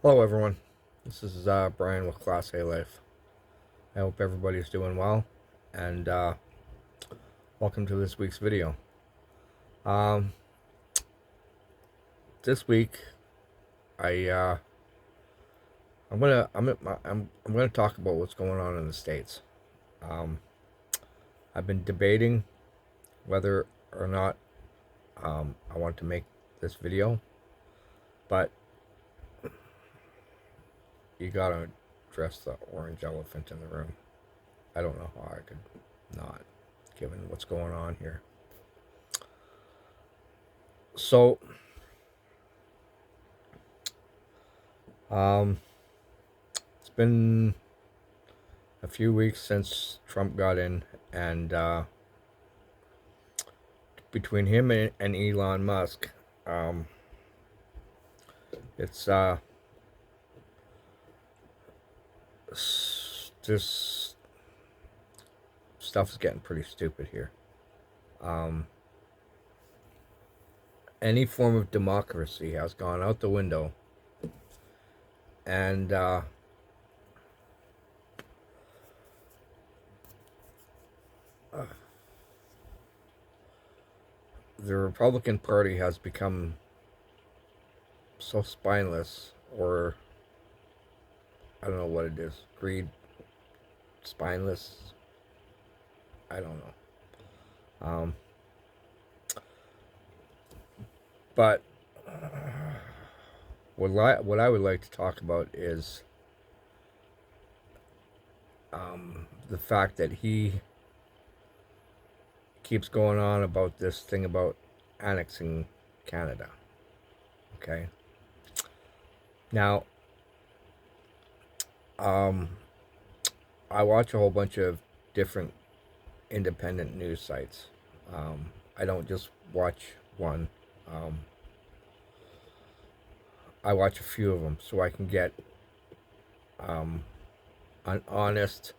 Hello, everyone. This is Brian with Class A Life. I hope everybody's doing well, and welcome to this week's video. Um, this week, I I'm gonna talk about what's going on in the states. Um, I've been debating whether or not I want to make this video, but you gotta address the orange elephant in the room. I don't know how I could not, given what's going on here. So, um, it's been a few weeks since Trump got in, and between him and Elon Musk, um, it's this stuff's getting pretty stupid here. Um, any form of democracy has gone out the window, and the Republican Party has become so spineless, or I don't know what it is. Greed, spineless. I don't know. But what I would like to talk about is the fact that he keeps going on about this thing about annexing Canada. Okay. Now, I watch a whole bunch of different independent news sites. I don't just watch one. Um, I watch a few of them so I can get an honest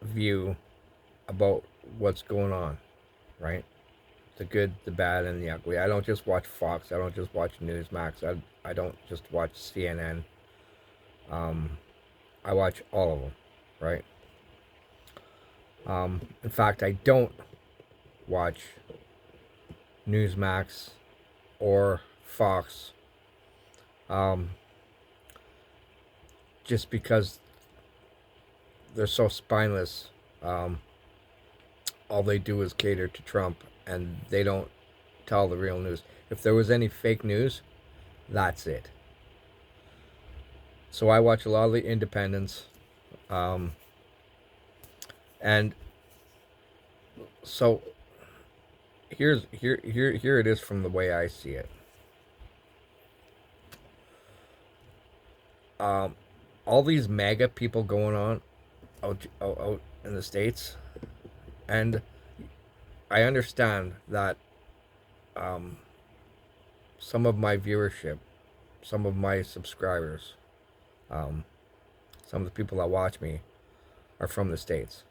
view about what's going on, right? The good, the bad, and the ugly. I don't just watch Fox. I don't just watch Newsmax. I don't just watch CNN. I watch all of them, right? In fact, I don't watch Newsmax or Fox just because they're so spineless. All they do is cater to Trump, and they don't tell the real news. If there was any fake news, that's it. So I watch a lot of the independents, and so here it is from the way I see it. All these MAGA people going on out in the States, and I understand that some of my viewership, some of my subscribers, some of the people that watch me are from the States.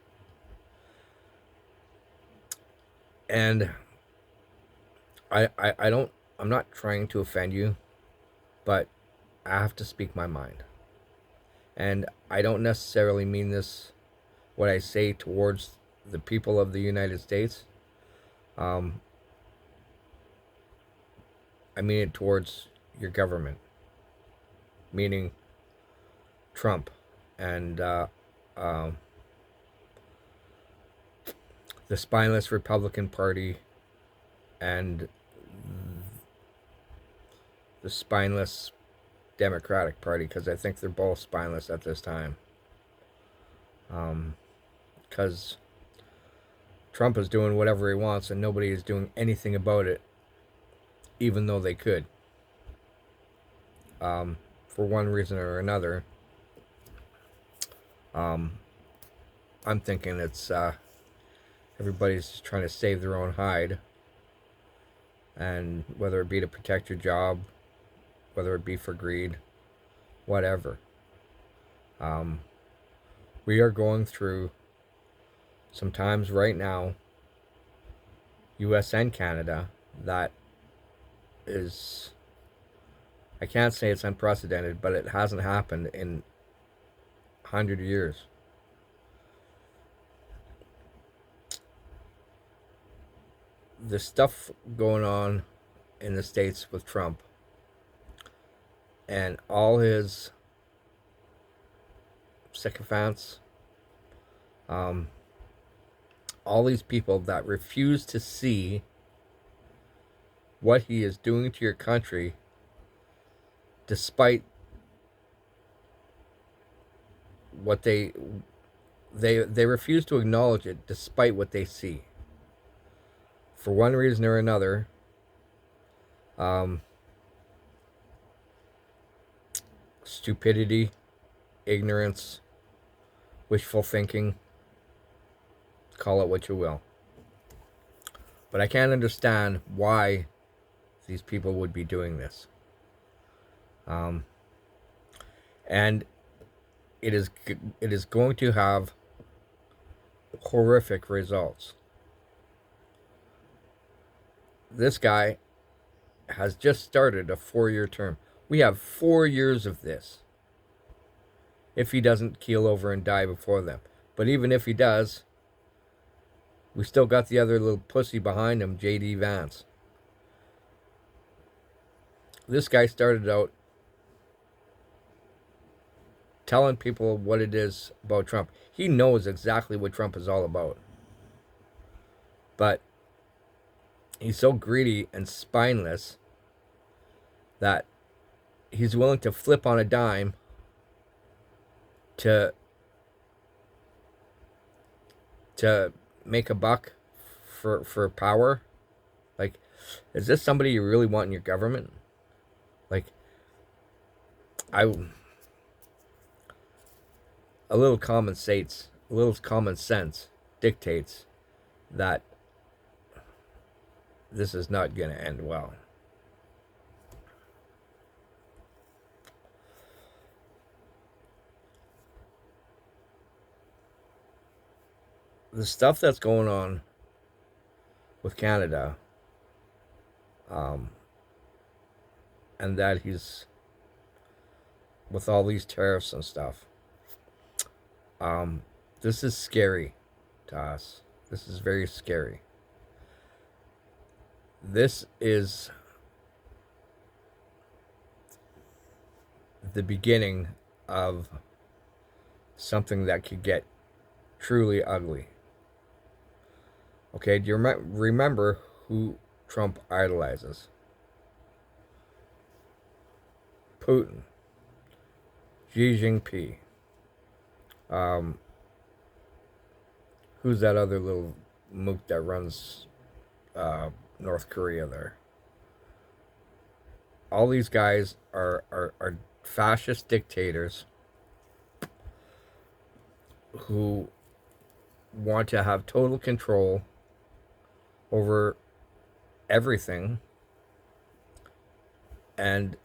And I'm not trying to offend you, but I have to speak my mind. And I don't necessarily mean this, what I say, towards the people of the United States. I mean it towards your government, meaning Trump and the spineless Republican Party and the spineless Democratic Party, because I think they're both spineless at this time. Because Trump is doing whatever he wants and nobody is doing anything about it, even though they could. For one reason or another, I'm thinking it's everybody's just trying to save their own hide, and whether it be to protect your job, whether it be for greed, whatever. We are going through some times right now, US and Canada, that is I can't say it's unprecedented, but it hasn't happened in 100 years. The stuff going on in the States with Trump and all his sycophants, um, all these people that refuse to see what he is doing to your country, despite what they refuse to acknowledge it, despite what they see. For one reason or another, um, stupidity, ignorance, wishful thinking, call it what you will. But I can't understand why these people would be doing this. And it is going to have horrific results. This guy has just started a 4-year term. We have 4 years of this. If he doesn't keel over and die before them. But even if he does, we still got the other little pussy behind him, J.D. Vance. This guy started out telling people what it is about Trump. He knows exactly what Trump is all about. But he's so greedy and spineless that he's willing to flip on a dime to make a buck for power. Like, is this somebody you really want in your government? Like, a little common sense dictates that this is not going to end well. The stuff that's going on with Canada, and that he's with all these tariffs and stuff, this is scary to us. This is very scary. This is the beginning of something that could get truly ugly. Okay, do you remember who Trump idolizes? Putin. Xi Jinping. Who's that other little mook that runs North Korea there? All these guys are fascist dictators who want to have total control over everything and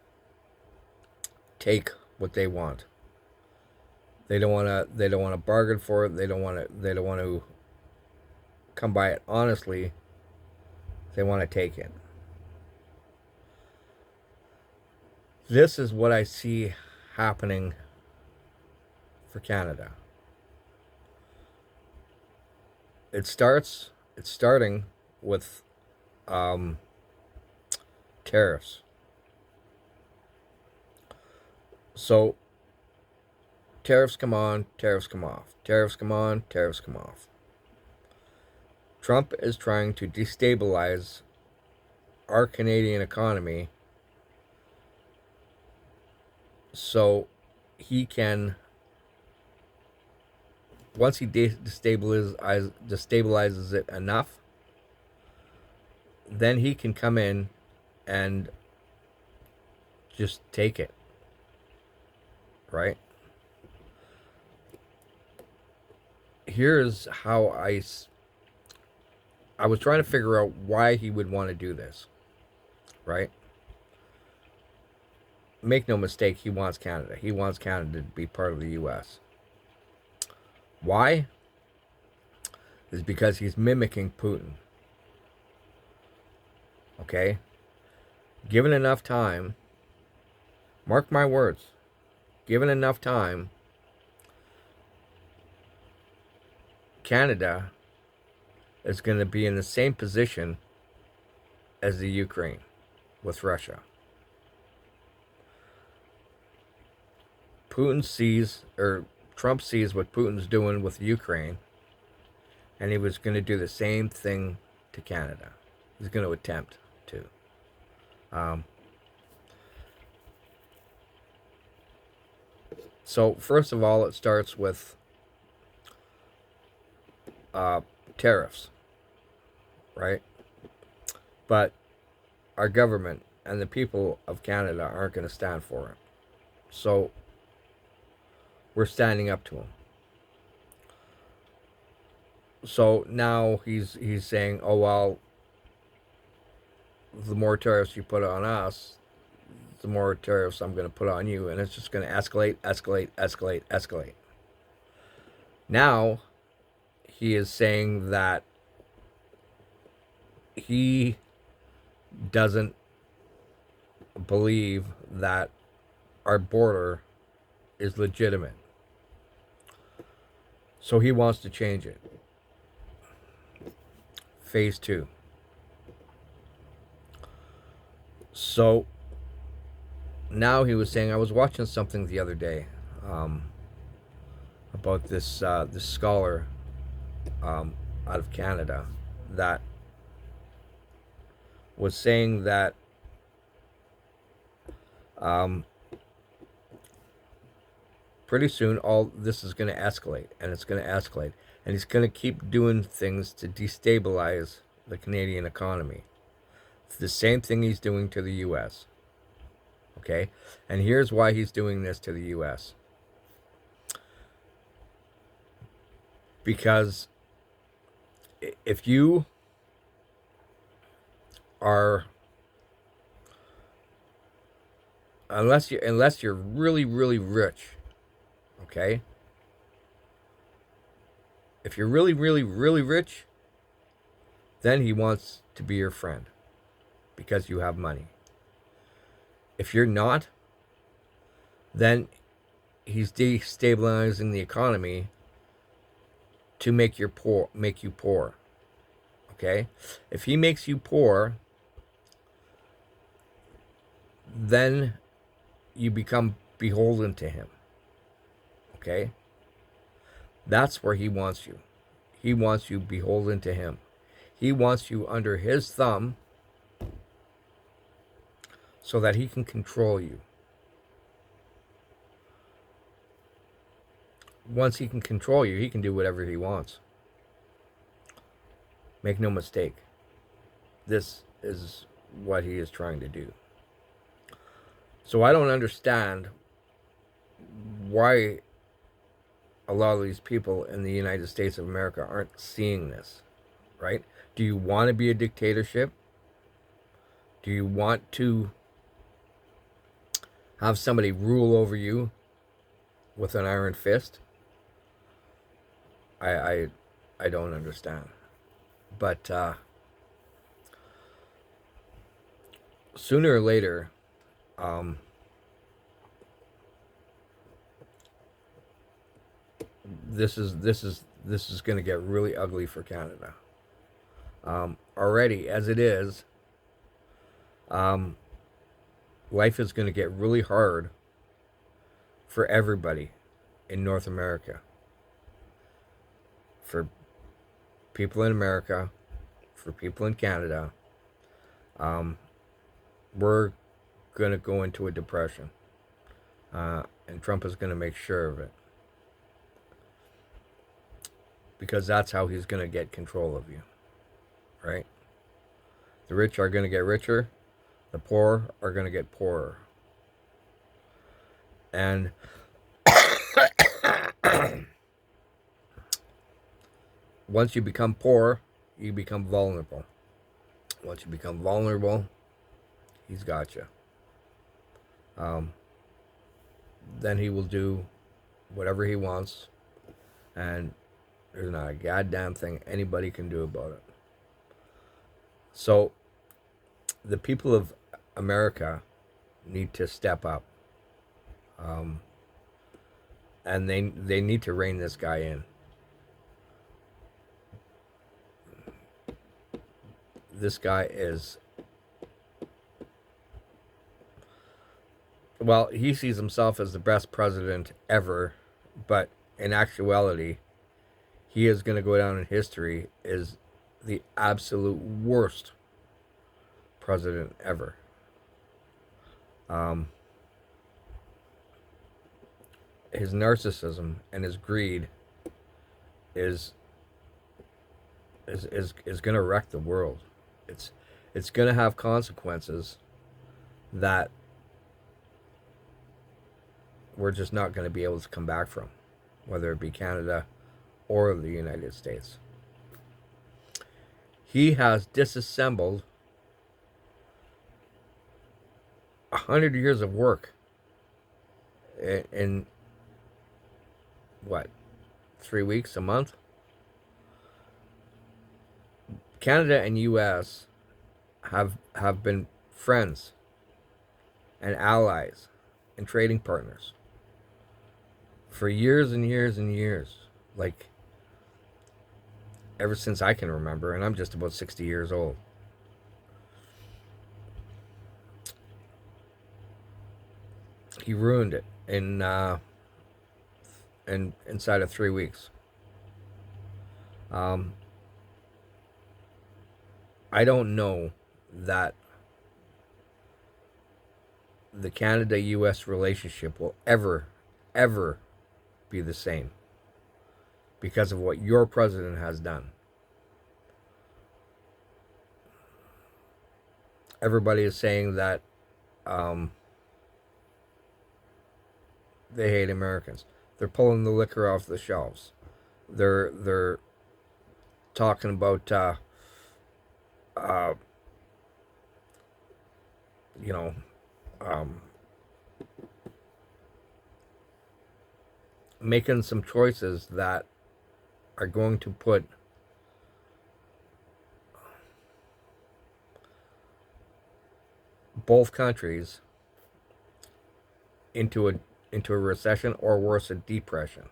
take what they want. They don't want to bargain for it. They don't want to come by it honestly. They want to take it. This is what I see happening for Canada. It's starting with tariffs. So tariffs come on, tariffs come off. Tariffs come on, tariffs come off. Trump is trying to destabilize our Canadian economy so he can, once he destabilizes it enough, then he can come in and just take it. Right? Here's how I was trying to figure out why he would want to do this. Right? Make no mistake, he wants Canada. He wants Canada to be part of the U.S. Why? Is because he's mimicking Putin. Okay? Given enough time, Mark my words. Given enough time, Canada is going to be in the same position as the Ukraine with Russia. Trump sees what Putin's doing with Ukraine, and he was going to do the same thing to Canada. He's going to attempt to. So first of all, it starts with tariffs, right? But our government and the people of Canada aren't going to stand for it. So we're standing up to him. So now he's saying, oh, well, the more tariffs you put on us, the more tariffs I'm going to put on you. And it's just going to escalate, escalate, escalate, escalate. Now he is saying that he doesn't believe that our border is legitimate. So he wants to change it. Phase 2. So now he was saying, I was watching something the other day about this scholar out of Canada that was saying that pretty soon all this is going to escalate, and it's going to escalate, and he's going to keep doing things to destabilize the Canadian economy. It's the same thing he's doing to the U.S. Okay? And here's why he's doing this to the U.S. Because if you are, unless you're really, really rich, okay? If you're really, really, really rich, then he wants to be your friend because you have money. If you're not, then he's destabilizing the economy to make you poor. Okay? If he makes you poor, then you become beholden to him. Okay? That's where he wants you. He wants you beholden to him. He wants you under his thumb so that he can control you. Once he can control you, he can do whatever he wants. Make no mistake. This is what he is trying to do. So I don't understand why a lot of these people in the United States of America aren't seeing this, right? Do you want to be a dictatorship? Do you want to have somebody rule over you with an iron fist? I don't understand. But sooner or later, this is going to get really ugly for Canada. Already, as it is, life is going to get really hard for everybody in North America. For people in America, for people in Canada, we're going to go into a depression. And Trump is going to make sure of it. Because that's how he's going to get control of you. Right? The rich are going to get richer. The poor are going to get poorer. And once you become poor, you become vulnerable. Once you become vulnerable, he's got you. Then he will do whatever he wants, and there's not a goddamn thing anybody can do about it. So, the people of America need to step up. And they need to rein this guy in. This guy is, well, he sees himself as the best president ever, but in actuality, he is going to go down in history as the absolute worst president ever. His narcissism and his greed is going to wreck the world. It's going to have consequences that we're just not going to be able to come back from, whether it be Canada or the United States. He has disassembled 100 years of work in what, 3 weeks, a month? Canada and US have been friends and allies and trading partners for years and years and years, like ever since I can remember, and I'm just about 60 years old. He ruined it in inside of 3 weeks. I don't know that the Canada-US relationship will ever be the same because of what your president has done. Everybody is saying that they hate Americans. They're pulling the liquor off the shelves. They're talking about you know, making some choices that are going to put both countries into a recession, or worse, a depression.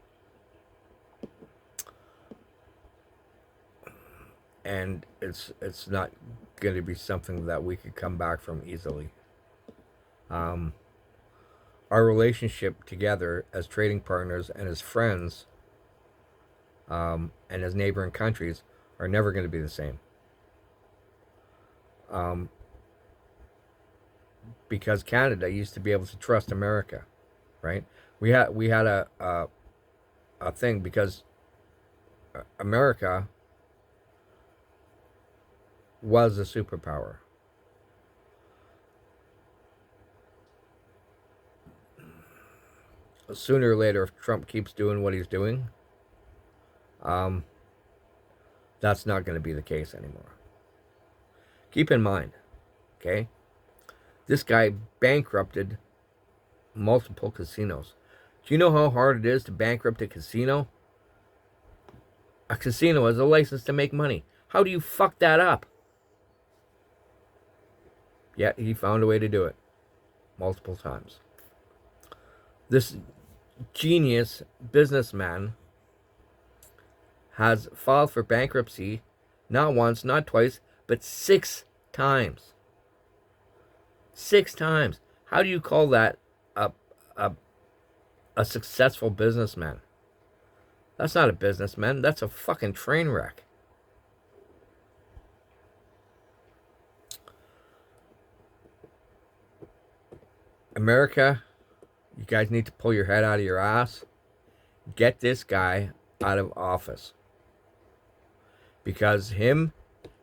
And it's not going to be something that we could come back from easily. Our relationship together as trading partners and as friends, and as neighboring countries, are never going to be the same. Because Canada used to be able to trust America, right? We had a thing because America was a superpower. Sooner or later, if Trump keeps doing what he's doing, that's not going to be the case anymore. Keep in mind, okay, this guy bankrupted multiple casinos. Do you know how hard it is to bankrupt a casino? A casino has a license to make money. How do you fuck that up? Yet he found a way to do it multiple times. This genius businessman has filed for bankruptcy not once, not twice, but 6 times. 6 times. How do you call that a successful businessman? That's not a businessman. That's a fucking train wreck. America, you guys need to pull your head out of your ass. Get this guy out of office. Because him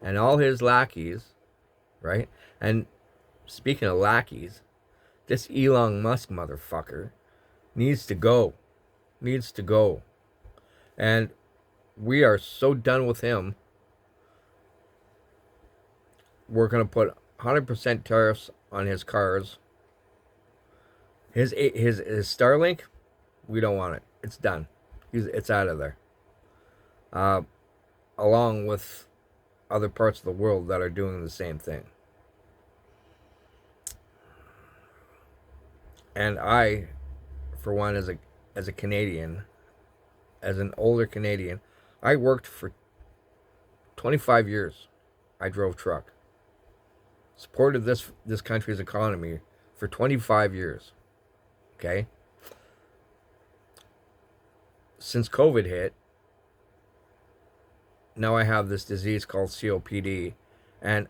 and all his lackeys, right? And speaking of lackeys, this Elon Musk motherfucker needs to go. Needs to go. And we are so done with him. We're going to put 100% tariffs on his cars. His Starlink, we don't want it. It's done. It's out of there. Along with other parts of the world that are doing the same thing. And I for one, as a Canadian, as an older Canadian, I worked for 25 years. I drove truck, supported this country's economy for 25 years. Okay, since COVID hit, now I have this disease called COPD, and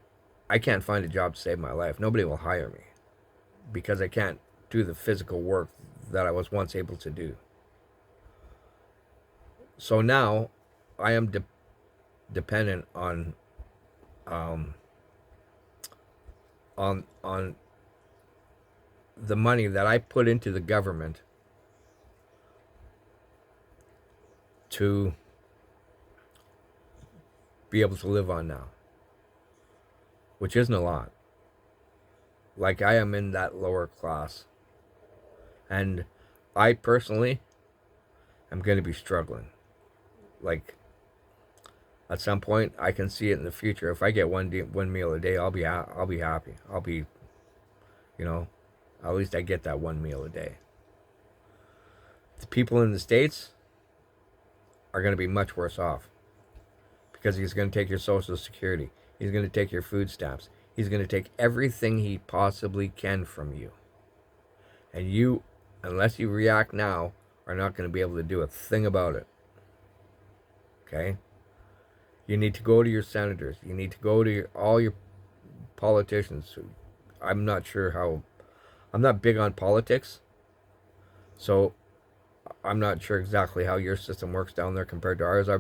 I can't find a job to save my life. Nobody will hire me because I can't do the physical work that I was once able to do. So now I am dependent um, on the money that I put into the government to be able to live on now, which isn't a lot. Like, I am in that lower class, and I personally am going to be struggling. Like, at some point, I can see it in the future. If I get one meal a day, I'll be happy. I'll be, you know, at least I get that one meal a day. The people in the States are going to be much worse off, because he's going to take your Social Security. He's going to take your food stamps. He's going to take everything he possibly can from you. And you, unless you react now, are not going to be able to do a thing about it. Okay? You need to go to your senators. You need to go to all your politicians. I'm not sure how... I'm not big on politics, so I'm not sure exactly how your system works down there compared to ours. I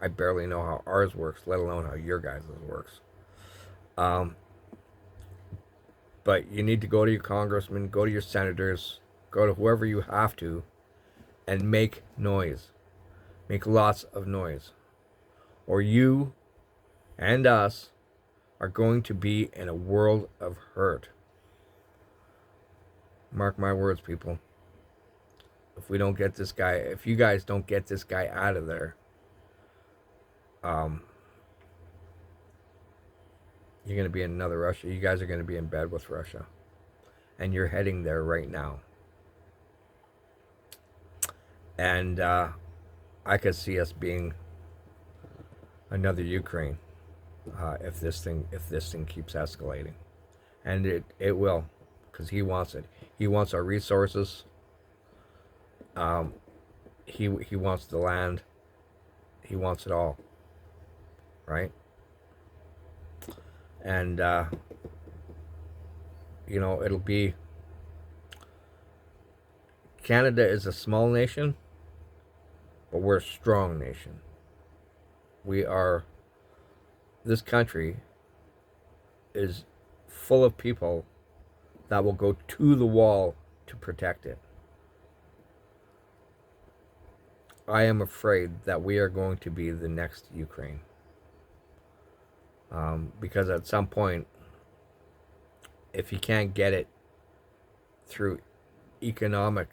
barely know how ours works, let alone how your guys' works. But you need to go to your congressmen, go to your senators, go to whoever you have to, and make noise. Make lots of noise. Or you and us are going to be in a world of hurt. Mark my words, people. If we don't get this guy, if you guys don't get this guy out of there, you're going to be in another Russia. You guys are going to be in bed with Russia. And you're heading there right now. And I could see us being another Ukraine if this thing keeps escalating. And it will, because he wants it. He wants our resources. He wants the land. He wants it all. Right? And it'll be... Canada is a small nation, but we're a strong nation. This country is full of people that will go to the wall to protect it. I am afraid that we are going to be the next Ukraine. Because at some point, if you can't get it through economic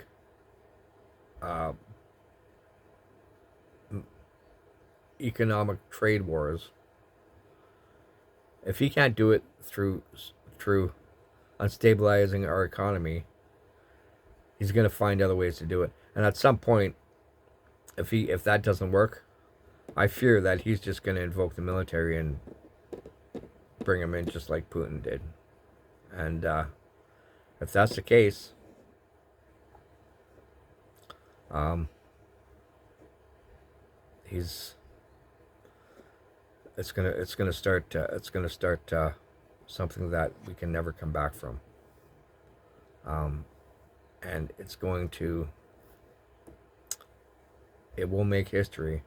trade wars, if he can't do it through unstabilizing our economy, he's going to find other ways to do it. And at some point, if that doesn't work, I fear that he's just going to invoke the military and bring him in just like Putin did. And if that's the case, it's gonna start something that we can never come back from. And it will make history,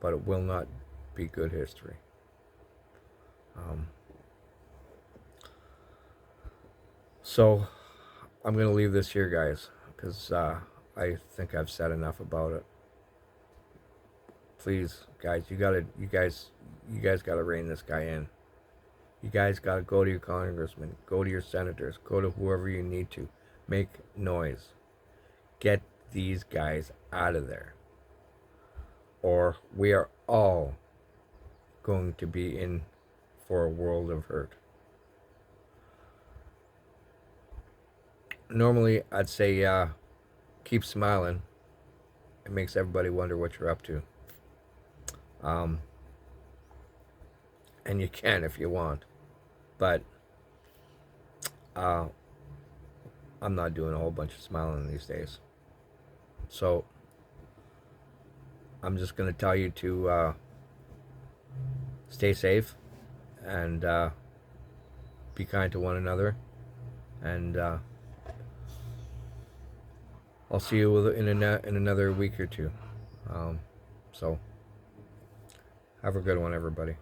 but it will not be good history. So I'm going to leave this here, guys, because I think I've said enough about it. Please, guys, you guys gotta rein this guy in. You guys gotta go to your congressmen, go to your senators, go to whoever you need to. Make noise. Get these guys out of there. Or we are all going to be in for a world of hurt. normally I'd say keep smiling. It makes everybody wonder what you're up to. Um, and you can if you want, but uh, I'm not doing a whole bunch of smiling these days. So I'm just going to tell you to stay safe and be kind to one another. And I'll see you in another week or two. So have a good one, everybody.